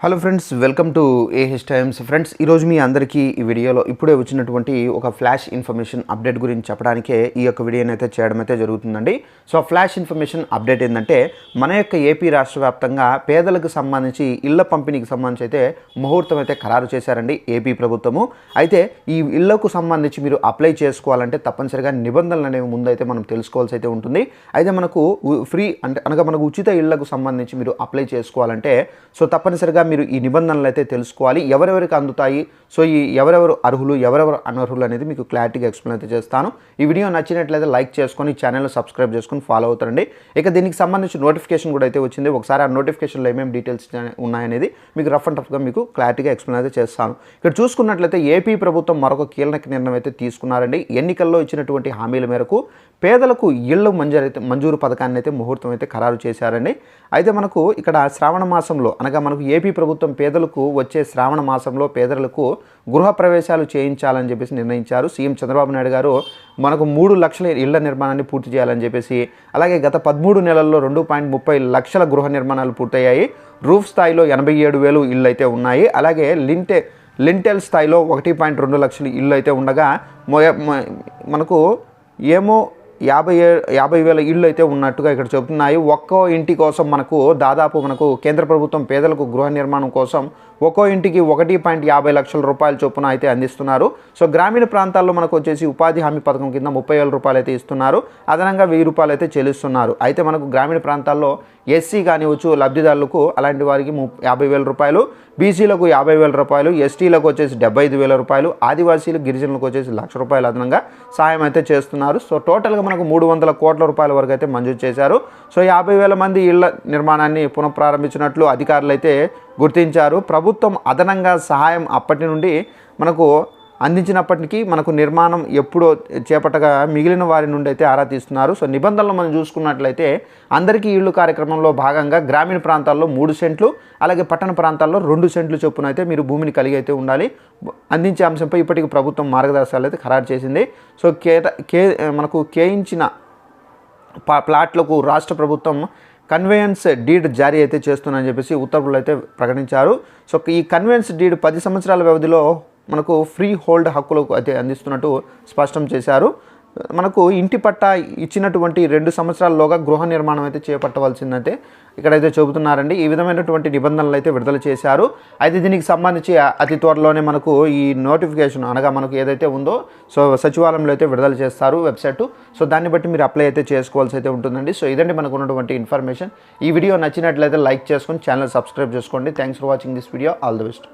Hello friends, welcome to AH times. Friends, ఈరోజు మీ అందరికీ ఈ వీడియోలో ఇప్పుడే వచ్చినటువంటి ఒక ఫ్లాష్ ఇన్ఫర్మేషన్ అప్డేట్ గురించి చెప్పడానికే ఈ యొక్క వీడియోని అయితే చేయడం అయితే జరుగుతుందండి. సో ఫ్లాష్ ఇన్ఫర్మేషన్ అప్డేట్ ఏంటంటే, మన యొక్క ఏపీ రాష్ట్ర వ్యాప్తంగా పేదలకు సంబంధించి ఇళ్ల పంపిణీకి సంబంధించి అయితే ముహూర్తం అయితే ఖరారు చేశారండి ఏపీ ప్రభుత్వము. అయితే ఈ ఇళ్లకు సంబంధించి మీరు అప్లై చేసుకోవాలంటే తప్పనిసరిగా నిబంధనలు అనేవి ముందైతే మనం తెలుసుకోవాల్సి అయితే ఉంటుంది. అయితే మనకు ఫ్రీ అనగా మనకు ఉచిత ఇళ్లకు సంబంధించి మీరు అప్లై చేసుకోవాలంటే సో తప్పనిసరిగా మీరు ఈ నిబంధనలు అయితే తెలుసుకోవాలి. ఎవరెవరికి అందుతాయి, సో ఈ ఎవరెవరు అర్హులు, ఎవరెవరు అనర్హులు అనేది మీకు క్లారిటీగా ఎక్స్ప్లెయిన్ అయితే చేస్తాను. ఈ వీడియో నచ్చినట్లయితే లైక్ చేసుకొని ఛానల్ సబ్స్క్రైబ్ చేసుకొని ఫాలో అవుతారండి. ఇక దీనికి సంబంధించి నోటిఫికేషన్ కూడా అయితే వచ్చింది. ఒకసారి ఆ నోటిఫికేషన్లో ఏమేమి డీటెయిల్స్ ఉన్నాయనేది మీకు రఫ్ అండ్ టఫ్గా మీకు క్లారిటీగా ఎక్స్ప్లెయిన్ అయితే చేస్తాను. ఇక్కడ చూసుకున్నట్లయితే ఏపీ ప్రభుత్వం మరొక కీలక నిర్ణయం అయితే తీసుకున్నారండి. ఎన్నికల్లో ఇచ్చినటువంటి హామీల మేరకు పేదలకు ఇళ్ల మంజూరు పథకాన్ని అయితే ముహూర్తం అయితే ఖరారు చేశారండి. అయితే మనకు ఇక్కడ శ్రావణ మాసంలో అనగా మనకు ఏపీ ప్రభుత్వం పేదలకు వచ్చే శ్రావణ మాసంలో పేదలకు గృహ ప్రవేశాలు చేయించాలని చెప్పేసి నిర్ణయించారు. సీఎం చంద్రబాబు నాయుడు గారు మనకు 3 లక్షల ఇళ్ల నిర్మాణాన్ని పూర్తి చేయాలని చెప్పేసి, అలాగే గత 13 నెలల్లో 2.30 లక్షల గృహ నిర్మాణాలు పూర్తయ్యాయి. రూఫ్ స్థాయిలో 87,000 ఇళ్ళు అయితే ఉన్నాయి. అలాగే లింటెల్ స్థాయిలో 1.2 లక్షల ఇళ్ళు అయితే ఉండగా మనకు 50,000 ఇళ్ళు అయితే ఉన్నట్టుగా ఇక్కడ చెబుతున్నాయి. ఒక్కో ఇంటి కోసం మనకు కేంద్ర ప్రభుత్వం పేదలకు గృహ నిర్మాణం కోసం ఒక్కో ఇంటికి 1.50 లక్షల రూపాయల చొప్పున అయితే అందిస్తున్నారు. సో గ్రామీణ ప్రాంతాల్లో మనకు వచ్చేసి ఉపాధి హామీ పథకం కింద 30,000 రూపాయలు అయితే ఇస్తున్నారు. అదనంగా 1,000 రూపాయలు అయితే చెల్లిస్తున్నారు. అయితే మనకు గ్రామీణ ప్రాంతాల్లో ఎస్సీ కానివచ్చు లబ్ధిదారులకు అలాంటి వారికి 50,000 రూపాయలు, బీసీలకు 50,000 రూపాయలు, ఎస్టీలకు వచ్చేసి 75,000 రూపాయలు, ఆదివాసీలు గిరిజనులకు వచ్చేసి 1,00,000 రూపాయలు అదనంగా సాయం అయితే చేస్తున్నారు. సో టోటల్గా మనకు 300 కోట్ల రూపాయల వరకు అయితే మంజూరు చేశారు. సో 50,000 మంది ఇళ్ల నిర్మాణాన్ని పునఃప్రారంభించినట్లు అధికారులు అయితే గుర్తించారు. ప్రభుత్వం అదనంగా సహాయం అప్పటి నుండి మనకు అందించినప్పటికీ మనకు నిర్మాణం ఎప్పుడో చేపట్టగా మిగిలిన వారి నుండి అయితే ఆరా తీస్తున్నారు. సో నిబంధనలు మనం చూసుకున్నట్లయితే అందరికీ ఇళ్ళు కార్యక్రమంలో భాగంగా గ్రామీణ ప్రాంతాల్లో 3 సెంట్లు, అలాగే పట్టణ ప్రాంతాల్లో 2 సెంట్లు చొప్పున అయితే మీరు భూమిని కలిగి అయితే ఉండాలి. అందించే అంశంపై ఇప్పటికి ప్రభుత్వం మార్గదర్శకాలు అయితే ఖరారు చేసింది. సో మనకు కేయించిన ప్లాట్లకు రాష్ట్ర ప్రభుత్వం కన్వేయన్స్ డీడ్ జారీ అయితే చేస్తుందని చెప్పేసి ఉత్తర్వులు అయితే ప్రకటించారు. సో ఈ కన్వేయన్స్ డీడ్ 10 సంవత్సరాల వ్యవధిలో మనకు ఫ్రీ హోల్డ్ హక్కులకు అయితే అందిస్తున్నట్టు స్పష్టం చేశారు. మనకు ఇంటి పట్టా ఇచ్చినటువంటి 2 సంవత్సరాల్లోగా గృహ నిర్మాణం అయితే చేపట్టవలసిందంటే ఇక్కడైతే చెబుతున్నారండి. ఈ విధమైనటువంటి నిబంధనలు అయితే విడుదల చేశారు. అయితే దీనికి సంబంధించి అతి త్వరలోనే మనకు ఈ నోటిఫికేషన్ అనగా మనకు ఏదైతే ఉందో సో సచివాలయంలో అయితే విడుదల చేస్తారు వెబ్సైట్. సో దాన్ని బట్టి మీరు అప్లై అయితే చేసుకోవాల్సి అయితే ఉంటుందండి. సో ఇదండి మనకు ఉన్నటువంటి ఇన్ఫర్మేషన్. ఈ వీడియో నచ్చినట్లయితే లైక్ చేసుకొని ఛానల్ సబ్స్క్రైబ్ చేసుకోండి. Thanks for watching this video. All the best.